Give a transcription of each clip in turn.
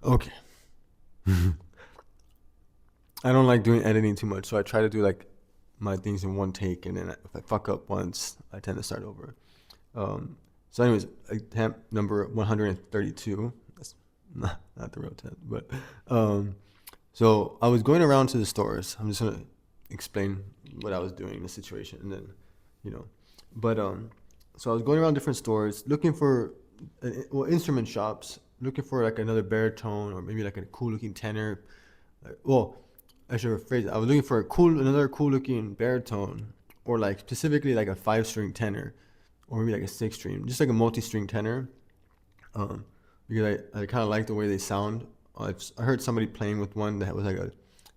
Okay. I don't like doing editing too much, so I try to do like my things in one take, and then if I fuck up once, I tend to start over. Um, so, anyways, attempt number 132. That's not the real attempt, but um, so I was going around to the stores. I'm just gonna explain what I was doing in the situation, and then, you know, but so I was going around different stores looking for, well, instrument shops, looking for like another baritone or maybe like a cool looking tenor. Well, I should rephrase it. I was looking for another cool looking baritone, or like specifically like a 5 string tenor, or maybe like a 6 string, just like a multi-string tenor. Um, because I kind of like the way they sound. I heard somebody playing with one that was like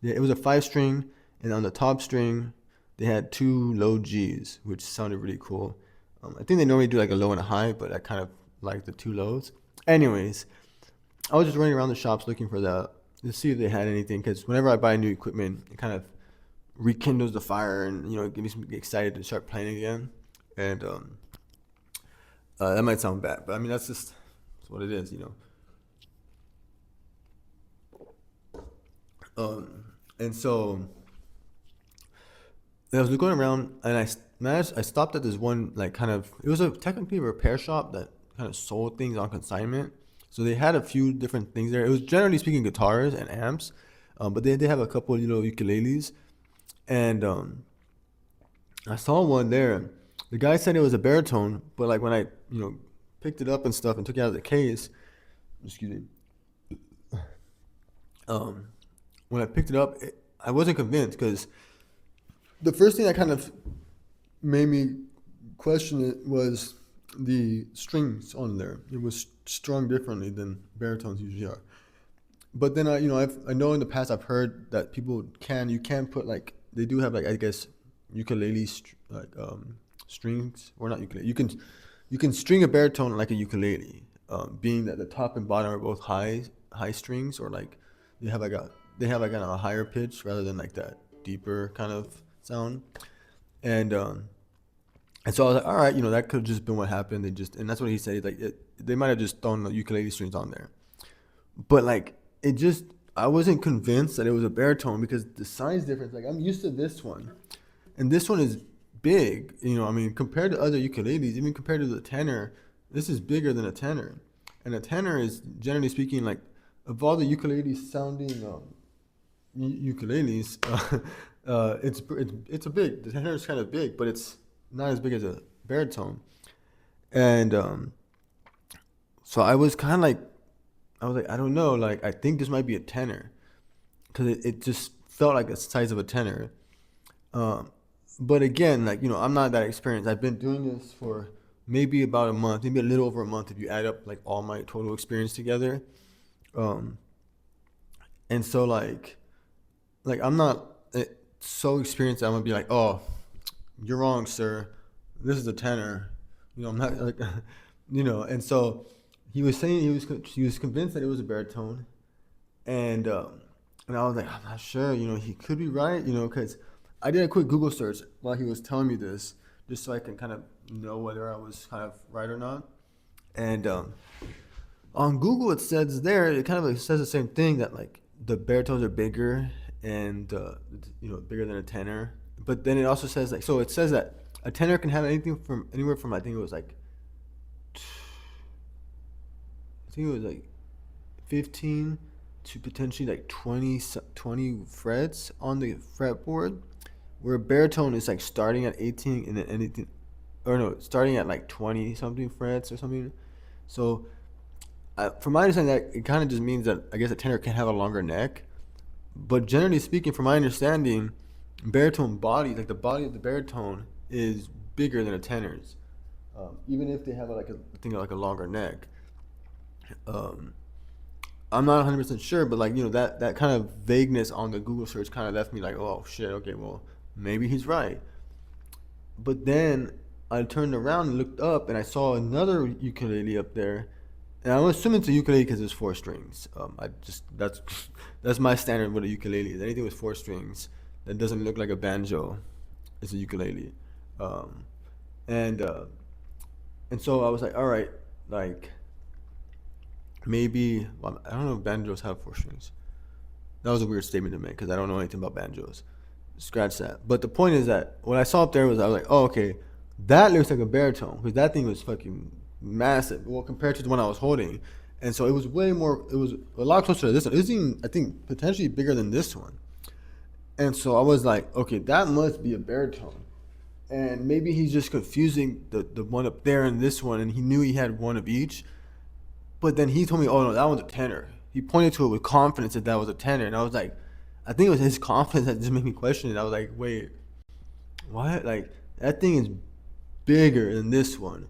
yeah, it was a 5 string, and on the top string, they had two low G's, which sounded really cool. I think they normally do like a low and a high, but I kind of like the two lows. Anyways, I was just running around the shops looking for that to see if they had anything. Because whenever I buy new equipment, it kind of rekindles the fire, and it gets me excited to start playing again. And that might sound bad, but I mean that's what it is. And so I was going around, and I stopped at this one, like, kind of, it was a technically a repair shop that kind of sold things on consignment. So they had a few different things there. It was generally speaking guitars and amps, but they did have a couple of little ukuleles. And I saw one there. The guy said it was a baritone, but like when I picked it up and stuff and took it out of the case, excuse me, um, when I picked it up, I wasn't convinced because the first thing that kind of made me question it was the strings on there. It was strung differently than baritones usually are. But then I know in the past I've heard that you can put, like, they do have, like, I guess, ukulele strings, or not ukulele. You can string a baritone like a ukulele, being that the top and bottom are both high strings, or like they have like a they have like a higher pitch rather than like that deeper kind of sound. And um and so I was like, all right, that could have just been what happened. And that's what he said. Like, they might have just thrown the ukulele strings on there, but like, it just, I wasn't convinced that it was a baritone because the size difference. Like, I'm used to this one, and this one is big. I mean, compared to other ukuleles, even compared to the tenor, this is bigger than a tenor. And a tenor is, generally speaking, like, of all the ukulele sounding ukuleles, it's a big. The tenor is kind of big, but it's not as big as a baritone. And so I was like, I don't know. Like, I think this might be a tenor because it just felt like the size of a tenor. Um, but again, like, I'm not that experienced. I've been doing this for maybe about a month, maybe a little over a month if you add up like all my total experience together. Um, and so like I'm not so experienced that I'm gonna be like, oh, you're wrong, sir. This is a tenor. I'm not like, And so he was saying he was convinced that it was a baritone, and and I was like, I'm not sure. He could be right. Because I did a quick Google search while he was telling me this, just so I can kind of know whether I was kind of right or not. And on Google, it kind of like says the same thing, that like the baritones are bigger, and bigger than a tenor. But then it also says, like, so it says that a tenor can have anything from anywhere from, I think it was like, 15 to potentially like 20 frets on the fretboard, where a baritone is like starting at 18 and then anything, or no, starting at like 20 something frets or something. So, from my understanding, that it kind of just means that I guess a tenor can have a longer neck. But generally speaking, from my understanding, baritone body, like the body of the baritone, is bigger than a tenor's, even if they have like a I think like a longer neck. Um, I'm not 100% sure, but like, that kind of vagueness on the Google search kind of left me like, oh shit, okay, well, maybe he's right. But then I turned around and looked up, and I saw another ukulele up there, and I'm assuming it's a ukulele because there's 4 strings. I just that's my standard with a ukulele. Is anything with 4 strings that doesn't look like a banjo is a ukulele. Um, and uh, and so I was like, all right, like, maybe, well, I don't know if banjos have four strings. That was a weird statement to make because I don't know anything about banjos. Scratch that. But the point is that what I saw up there was I was like, oh, okay, that looks like a baritone because that thing was fucking massive. Well, compared to the one I was holding, and so it was way more. It was a lot closer to this one. It was even, I think, potentially bigger than this one. And so I was like, okay, that must be a baritone. And maybe he's just confusing the one up there and this one, and he knew he had one of each. But then he told me, oh no, that one's a tenor. He pointed to it with confidence that that was a tenor, and I was like, I think it was his confidence that just made me question it. I was like, wait, what? Like that thing is bigger than this one,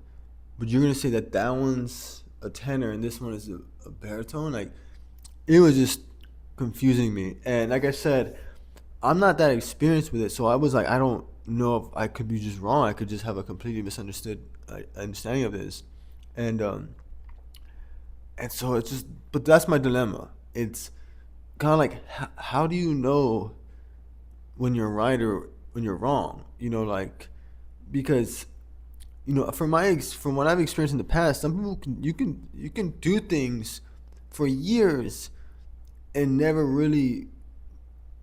but you're gonna say that that one's a tenor and this one is a baritone? Like it was just confusing me. And like I said, I'm not that experienced with it, so I was like, I don't know if I could be just wrong. I could just have a completely misunderstood understanding of this, and so it's just, but that's my dilemma. It's kind of like, how do you know when you're right or when you're wrong? Like because from what I've experienced in the past, some people you can do things for years and never really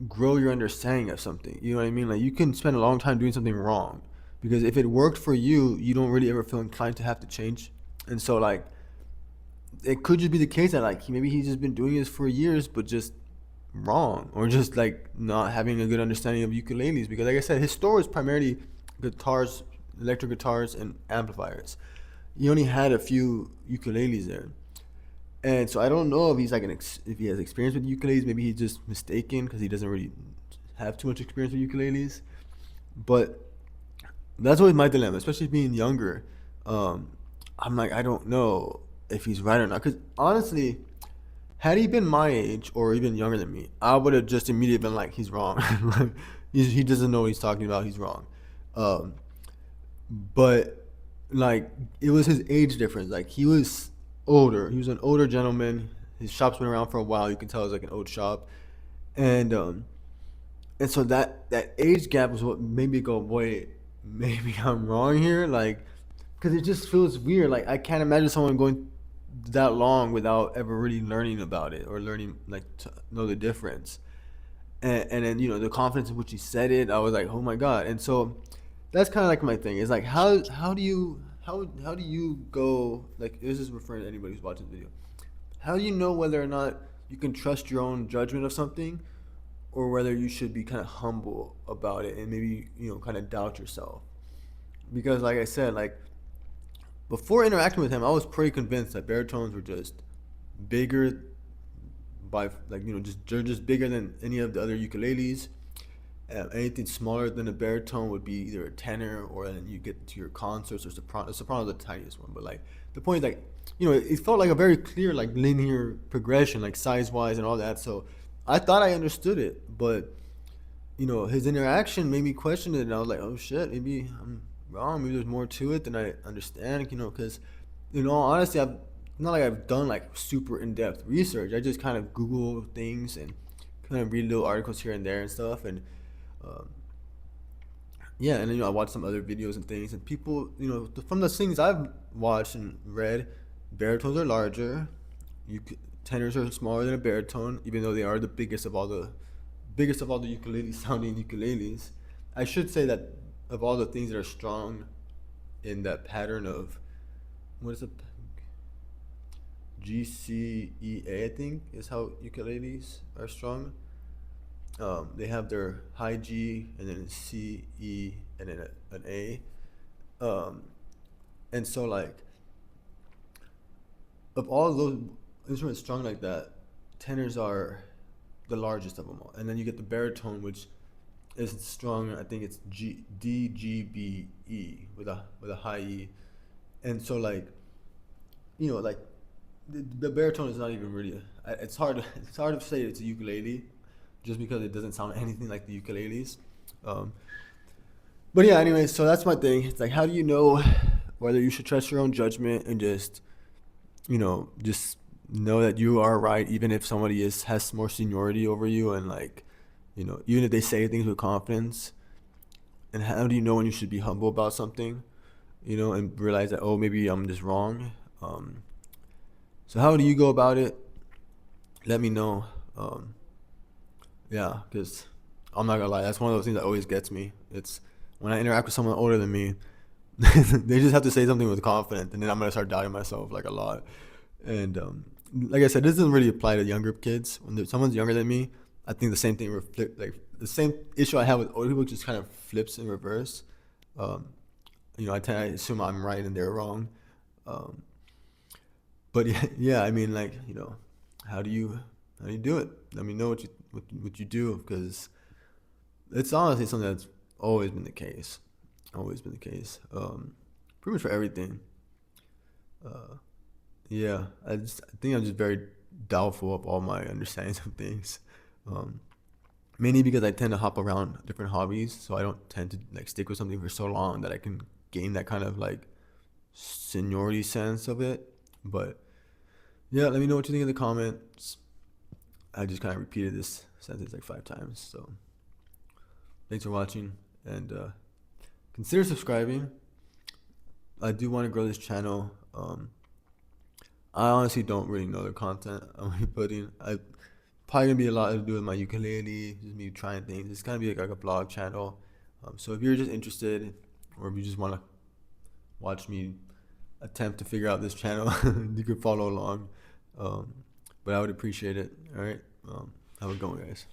grow your understanding of something. You know what I mean? Like you can spend a long time doing something wrong because if it worked for you, you don't really ever feel inclined to have to change. And so like it could just be the case that like maybe he's just been doing this for years, but just wrong or just like not having a good understanding of ukuleles. Because like I said, his store is primarily guitars, electric guitars, and amplifiers. He only had a few ukuleles there. And so I don't know if he's like if he has experience with ukuleles. Maybe he's just mistaken because he doesn't really have too much experience with ukuleles. But that's always my dilemma, especially being younger. Um, I'm like, I don't know if he's right or not. Because honestly, had he been my age or even younger than me, I would have just immediately been like, he's wrong. Like, he doesn't know what he's talking about. He's wrong. Um, but like, it was his age difference. Like, he was older. He was an older gentleman. His shop's been around for a while. You can tell it's like an old shop, and so that age gap was what made me go, wait, maybe I'm wrong here. Like, because it just feels weird. Like, I can't imagine someone going that long without ever really learning about it or learning like to know the difference. And then the confidence in which he said it, I was like, oh my god. And so that's kind of like my thing. Is like how do you go, like, this is referring to anybody who's watching the video. How do you know whether or not you can trust your own judgment of something, or whether you should be kind of humble about it and maybe kind of doubt yourself? Because like I said, like before interacting with him, I was pretty convinced that baritones were just bigger by like just they're just bigger than any of the other ukuleles. Anything smaller than a baritone would be either a tenor, or then you get to your concerts or soprano. Soprano is the tiniest one, but like the point is like it felt like a very clear like linear progression, like size wise and all that. So I thought I understood it, but his interaction made me question it, and I was like, oh shit, maybe I'm wrong. Maybe there's more to it than I understand. Because honestly, I've not like I've done like super in depth research. I just kind of Google things and kind of read little articles here and there and stuff, and um, yeah, and then I watched some other videos and things, and people, from the things I've watched and read, baritones are larger. Tenors are smaller than a baritone, even though they are the biggest of all the ukulele sounding ukuleles. I should say that of all the things that are strong in that pattern of what is it, GCEA, I think is how ukuleles are strung. They have their high G and then C, E, and then an A. Um, and so like of all those instruments strung like that, tenors are the largest of them all. And then you get the baritone, which is strung. I think it's D G B E with a high E. And so like like the baritone is not even really. It's hard to say it's a ukulele, just because it doesn't sound anything like the ukuleles. Um, but yeah, anyway, so that's my thing. It's like, how do you know whether you should trust your own judgment and just know that you are right, even if somebody has more seniority over you, and like, even if they say things with confidence. And how do you know when you should be humble about something, and realize that, oh, maybe I'm just wrong. So how do you go about it? Let me know. Yeah, because I'm not gonna lie, that's one of those things that always gets me. It's when I interact with someone older than me, they just have to say something with confidence, and then I'm gonna start doubting myself like a lot. And like I said, this doesn't really apply to younger kids. When someone's younger than me, I think the same thing like the same issue I have with older people just kind of flips in reverse. Um, I assume I'm right and they're wrong. Um, but yeah, yeah, I mean, like, how do you do it? Let me know what you do, because it's honestly something that's always been the case. Always been the case. Pretty much for everything. Uh, yeah, I think I'm just very doubtful of all my understandings of things. Um, Mainly because I tend to hop around different hobbies, so I don't tend to like stick with something for so long that I can gain that kind of like seniority sense of it. But yeah, let me know what you think in the comments. I just kind of repeated this sentence like 5 times. So thanks for watching, and consider subscribing. I do want to grow this channel. I honestly don't really know the content I'm gonna be putting. I probably gonna be a lot to do with my ukulele, just me trying things. It's gonna be like a blog channel. So if you're just interested, or if you just want to watch me attempt to figure out this channel, you can follow along. Um, but I would appreciate it. All right. Have a good one, guys.